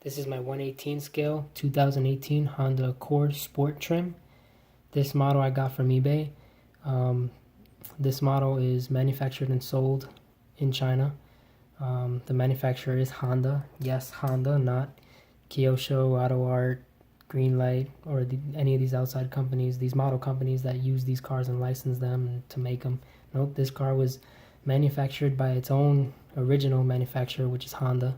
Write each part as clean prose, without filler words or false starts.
This is my 118 scale 2018 Honda Accord Sport trim. This model I got from eBay. This model is manufactured and sold in China. The manufacturer is Honda. Yes, Honda, not Kyosho, Auto Art, Greenlight, or any of these outside companies, these model companies that use these cars and license them to make them. Nope, this car was manufactured by its own original manufacturer, which is Honda.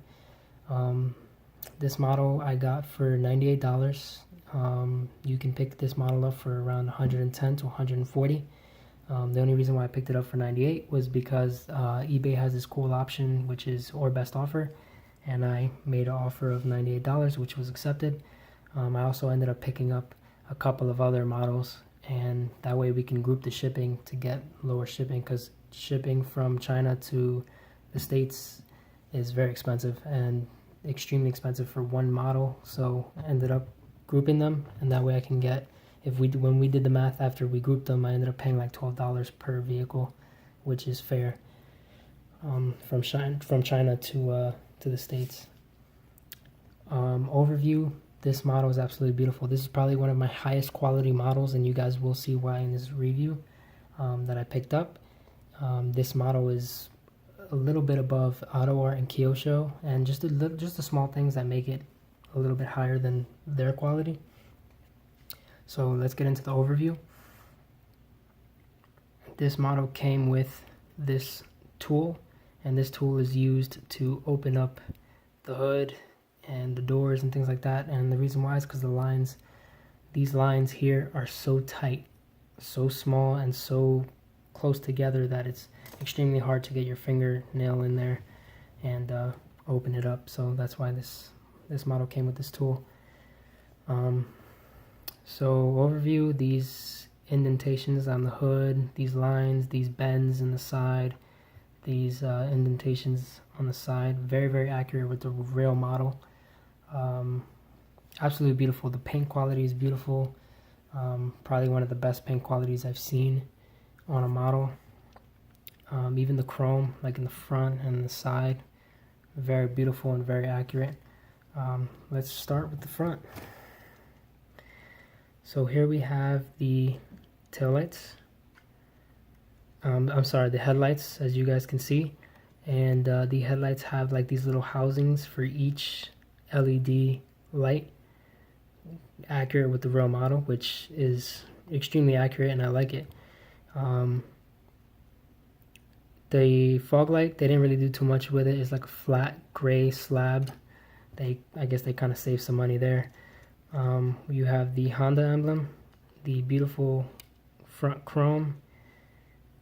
This model I got for $98. You can pick this model up for around 110 to 140. The only reason why I picked it up for 98 was because eBay has this cool option, which is or best offer, and I made an offer of $98, which was accepted. I also ended up picking up a couple of other models, and that way we can group the shipping to get lower shipping, because shipping from China to the States is very expensive and extremely expensive for one model. So I ended up grouping them, and that way I can get, when we did the math after we grouped them, I ended up paying like $12 per vehicle, which is fair, from China to the States. Overview. This model is absolutely beautiful. This is probably one of my highest quality models, and you guys will see why in this review that I picked up. This model is a little bit above Auto Art and Kyosho, and just the small things that make it a little bit higher than their quality. So let's get into the overview. This model came with this tool, and this tool is used to open up the hood and the doors and things like that. And the reason why is because these lines here are so tight, so small, and so close together that it's extremely hard to get your fingernail in there and open it up. So that's why this model came with this tool. So overview, these indentations on the hood, these lines, these bends in the side, these indentations on the side, very, very accurate with the real model. Absolutely beautiful. The paint quality is beautiful. Probably one of the best paint qualities I've seen on a model. Even the chrome, like in the front and the side, very beautiful and very accurate. Let's start with the front. So here we have the taillights. I'm sorry, the headlights, as you guys can see. And the headlights have like these little housings for each LED light, accurate with the real model, which is extremely accurate, and I like it. The fog light, they didn't really do too much with it. It's like a flat gray slab. I guess they kind of saved some money there. You have the Honda emblem, the beautiful front chrome,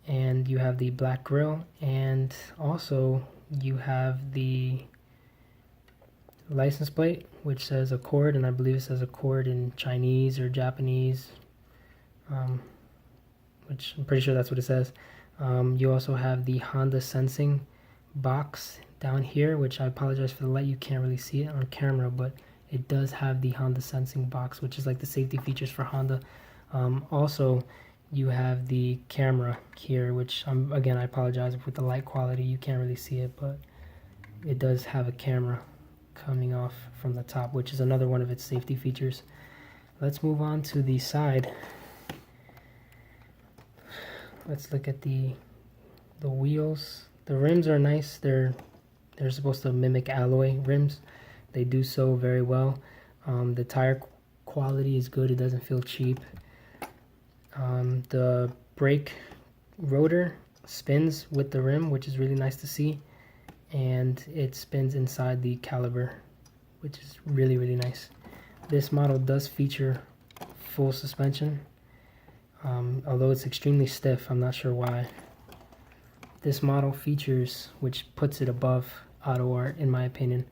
and you have the black grille, and also you have the license plate, which says Accord, and I believe it says Accord in Chinese or Japanese, which I'm pretty sure that's what it says. You also have the Honda sensing box down here, which I apologize for the light, you can't really see it on camera, but it does have the Honda sensing box, which is like the safety features for Honda. Also, you have the camera here, which again, I apologize with the light quality, you can't really see it, but it does have a camera coming off from the top, which is another one of its safety features. Let's move on to the side. Let's look at the wheels. The rims are nice. They're supposed to mimic alloy rims. They do so very well. The tire quality is good. It doesn't feel cheap. The brake rotor spins with the rim, which is really nice to see, and it spins inside the caliper, which is really, really nice. This model does feature full suspension, although it's extremely stiff. I'm not sure why. This model features, which puts it above Auto Art in my opinion,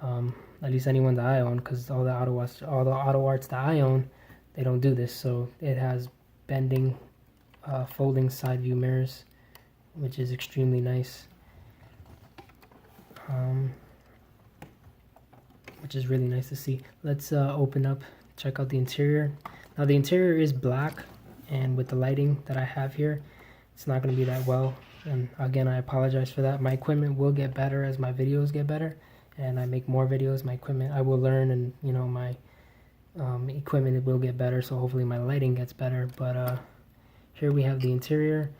at least anyone that I own, because all the Auto Arts that I own, they don't do this. So it has bending, folding side view mirrors, which is extremely nice, which is really nice to see. Let's open up, check out the interior. Now the interior is black, and with the lighting that I have here, it's not going to be that well, and again, I apologize for that. My equipment will get better as my videos get better, and I make more videos, my equipment, I will learn, and you know, my equipment, it will get better, so hopefully my lighting gets better. But here we have the interior.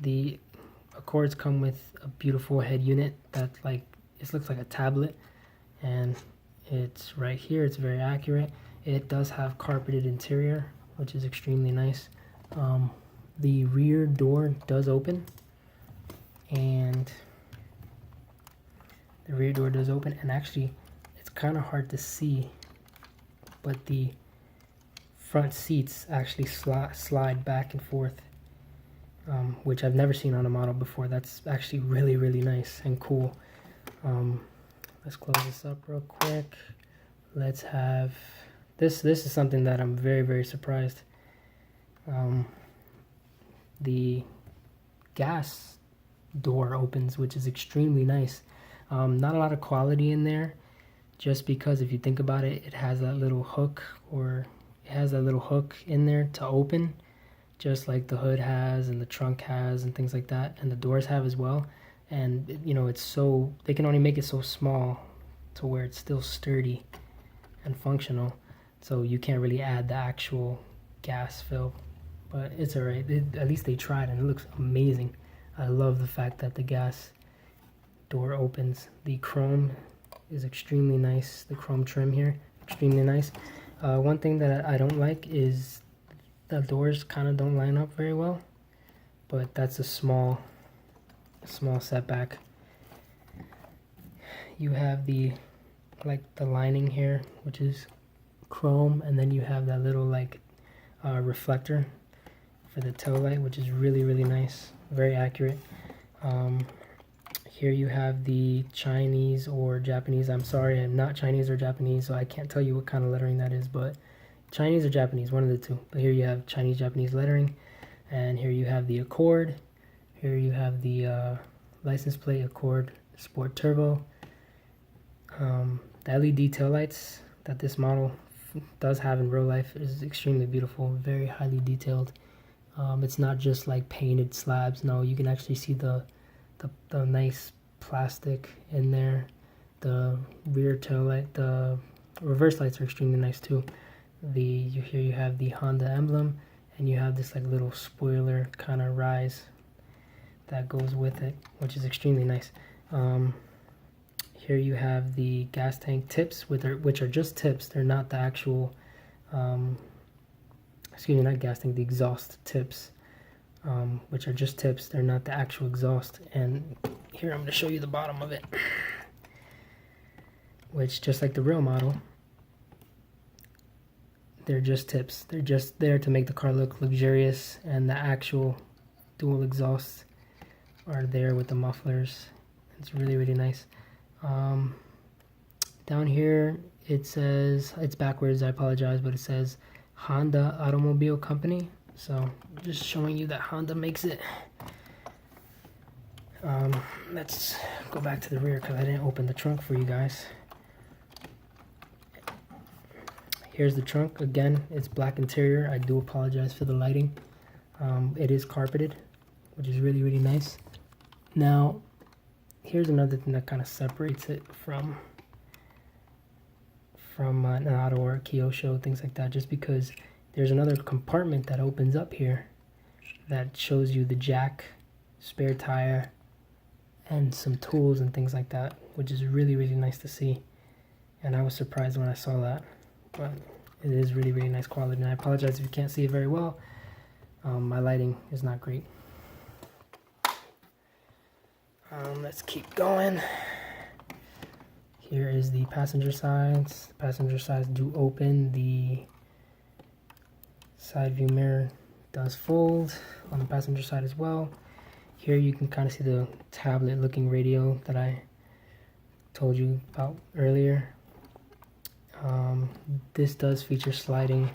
The Accords come with a beautiful head unit that it looks like a tablet, and it's right here. It's very accurate. It does have carpeted interior, which is extremely nice. The rear door does open, and the rear door does open, and actually it's kind of hard to see, but the front seats actually slide back and forth, which I've never seen on a model before. That's actually really, really nice and cool. Let's close this up real quick. Let's have this. This is something that I'm very, very surprised. The gas door opens, which is extremely nice. Not a lot of quality in there, just because if you think about it, it has that little hook, or it has that little hook in there to open, just like the hood has and the trunk has and things like that, and the doors have as well. And you know, it's so, they can only make it so small to where it's still sturdy and functional, so you can't really add the actual gas fill, but it's alright. At least they tried, and it looks amazing. I love the fact that the gas door opens. The chrome is extremely nice. The chrome trim here, extremely nice. One thing that I don't like is the doors kind of don't line up very well, but that's a small setback. You have the lining here, which is chrome, and then you have that little reflector for the tail light, which is really, really nice, very accurate. Here you have the Chinese or Japanese. I'm sorry, I'm not Chinese or Japanese, so I can't tell you what kind of lettering that is, but Chinese or Japanese, one of the two. But here you have Chinese, Japanese lettering, and here you have the Accord. Here you have the license plate, Accord Sport Turbo. The LED taillights that this model does have in real life is extremely beautiful, very highly detailed. It's not just like painted slabs. No, you can actually see the nice plastic in there. The rear tail light, the reverse lights are extremely nice too. Here you have the Honda emblem, and you have this little spoiler kind of rise that goes with it, which is extremely nice. Here you have the gas tank tips, which are just tips. They're not the actual, excuse me, not gas tank, the exhaust tips, which are just tips. They're not the actual exhaust. And here I'm going to show you the bottom of it, which, just like the real model, they're just tips. They're just there to make the car look luxurious, and the actual dual exhausts are there with the mufflers. It's really, really nice. Down here it says, it's backwards, I apologize, but it says Honda Automobile Company. So just showing you that Honda makes it. Let's go back to the rear because I didn't open the trunk for you guys. Here's the trunk. Again, it's black interior. I do apologize for the lighting. It is carpeted, which is really, really nice. Now, here's another thing that kind of separates it from an auto or a Kyosho, things like that, just because there's another compartment that opens up here that shows you the jack, spare tire, and some tools and things like that, which is really, really nice to see. And I was surprised when I saw that, but it is really, really nice quality. And I apologize if you can't see it very well. My lighting is not great. Let's keep going. Here is the passenger sides. The passenger sides do open. The side view mirror does fold on the passenger side as well. Here you can kind of see the tablet looking radio that I told you about earlier. This does feature sliding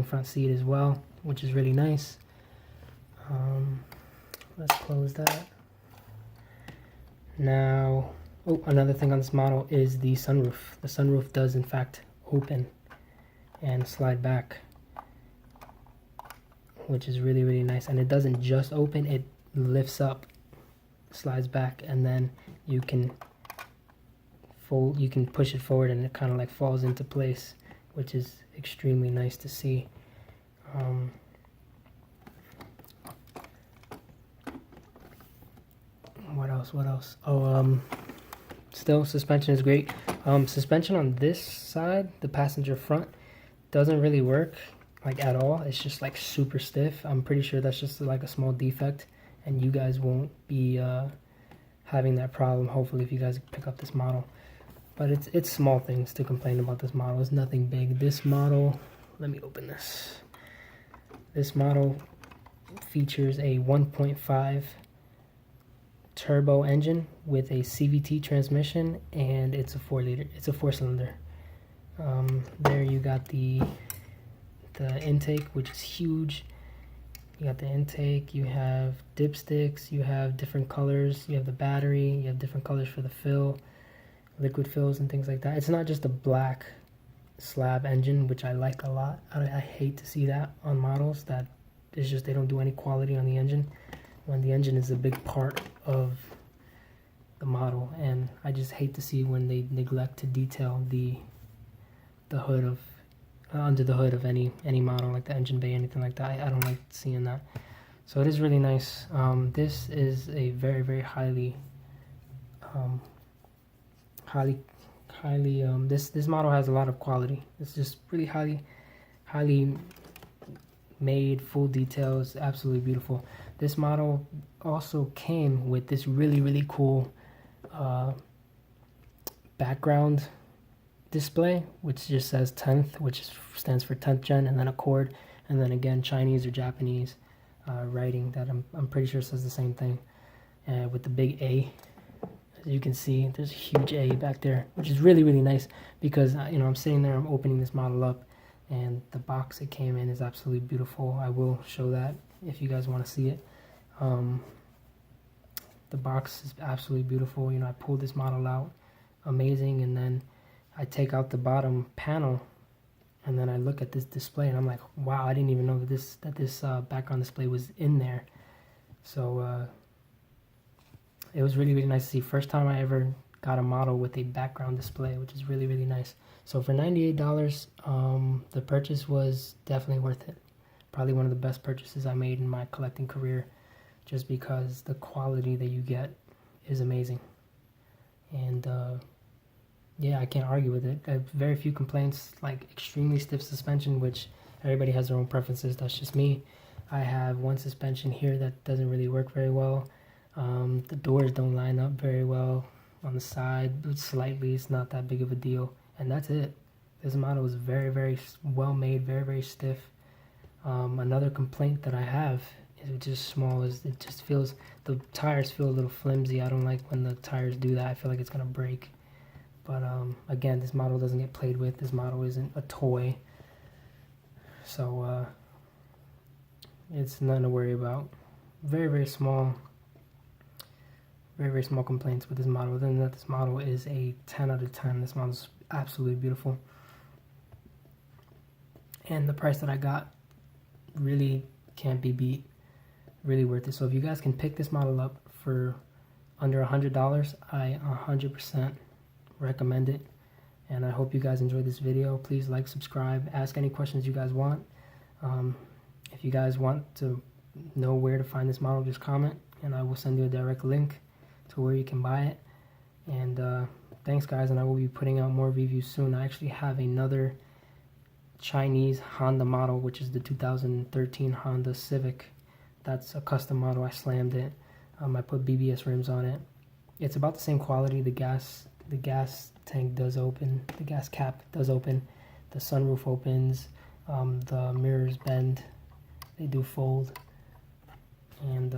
front seat as well, which is really nice. Let's close that. Now, another thing on this model is the sunroof. The sunroof does in fact open and slide back, which is really, really nice. And it doesn't just open, it lifts up, slides back, and then you can fold, you can push it forward and it kind of like falls into place, which is extremely nice to see. What else? Oh, still suspension is great. Suspension on this side, the passenger front, doesn't really work like at all. It's just like super stiff. I'm pretty sure that's just like a small defect, and you guys won't be having that problem, hopefully, if you guys pick up this model. But it's small things to complain about this model. It's nothing big. This model, let me open this. This model features a 1.5 turbo engine with a CVT transmission, and it's a 4-cylinder. There you got the intake, which is huge. You got the intake, you have dipsticks, you have different colors, you have the battery, you have different colors for the fill, liquid fills and things like that. It's not just a black slab engine, which I like a lot. I hate to see that on models that it's just they don't do any quality on the engine, when the engine is a big part of the model. And I just hate to see when they neglect to detail the hood of under the hood of any model, like the engine bay, anything like that. I don't like seeing that. So it is really nice. This is a very, very highly this model has a lot of quality. It's just really highly made, full details, absolutely beautiful. This model also came with this really, really cool background display, which just says 10th, which stands for 10th gen, and then a chord, and then again Chinese or Japanese writing that I'm pretty sure says the same thing, with the big A. As you can see, there's a huge A back there, which is really, really nice, because you know, I'm sitting there, I'm opening this model up, and the box it came in is absolutely beautiful. I will show that if you guys want to see it. The box is absolutely beautiful. You know, I pulled this model out, amazing, and then I take out the bottom panel, and then I look at this display, and I'm like, wow, I didn't even know that this background display was in there. So it was really, really nice to see. First time I ever got a model with a background display, which is really, really nice. So for $98, the purchase was definitely worth it. Probably one of the best purchases I made in my collecting career, just because the quality that you get is amazing. And yeah, I can't argue with it. I have very few complaints, like extremely stiff suspension, which everybody has their own preferences. That's just me. I have one suspension here that doesn't really work very well. The doors don't line up very well on the side, but slightly. It's not that big of a deal, and that's it. This model is very, very well made, very, very stiff. Another complaint that I have is it's just small. Is it just feels, the tires feel a little flimsy. I don't like when the tires do that. I feel like it's gonna break. But again, this model doesn't get played with. This model isn't a toy, so it's nothing to worry about. Very, very small. Very, very small complaints with this model. Other than that, this model is a 10 out of 10. This model is absolutely beautiful. And the price that I got really can't be beat. Really worth it. So if you guys can pick this model up for under $100, I 100% recommend it. And I hope you guys enjoyed this video. Please like, subscribe, ask any questions you guys want. If you guys want to know where to find this model, just comment, and I will send you a direct link to where you can buy it. And thanks guys, and I will be putting out more reviews soon. I actually have another Chinese Honda model, which is the 2013 Honda Civic. That's a custom model. I slammed it. I put BBS rims on it. It's about the same quality. The gas tank does open, the gas cap does open, the sunroof opens, the mirrors bend, they do fold, and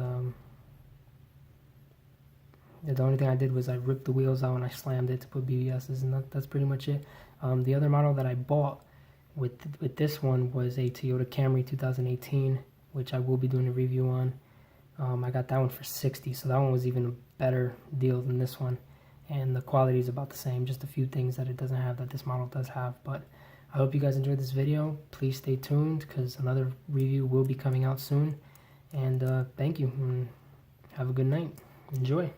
the only thing I did was I ripped the wheels out and I slammed it to put BBSs, and that's pretty much it. The other model that I bought with this one was a Toyota Camry 2018, which I will be doing a review on. I got that one for $60, so that one was even a better deal than this one, and the quality is about the same, just a few things that it doesn't have that this model does have. But I hope you guys enjoyed this video. Please stay tuned because another review will be coming out soon. And thank you, and have a good night. Enjoy.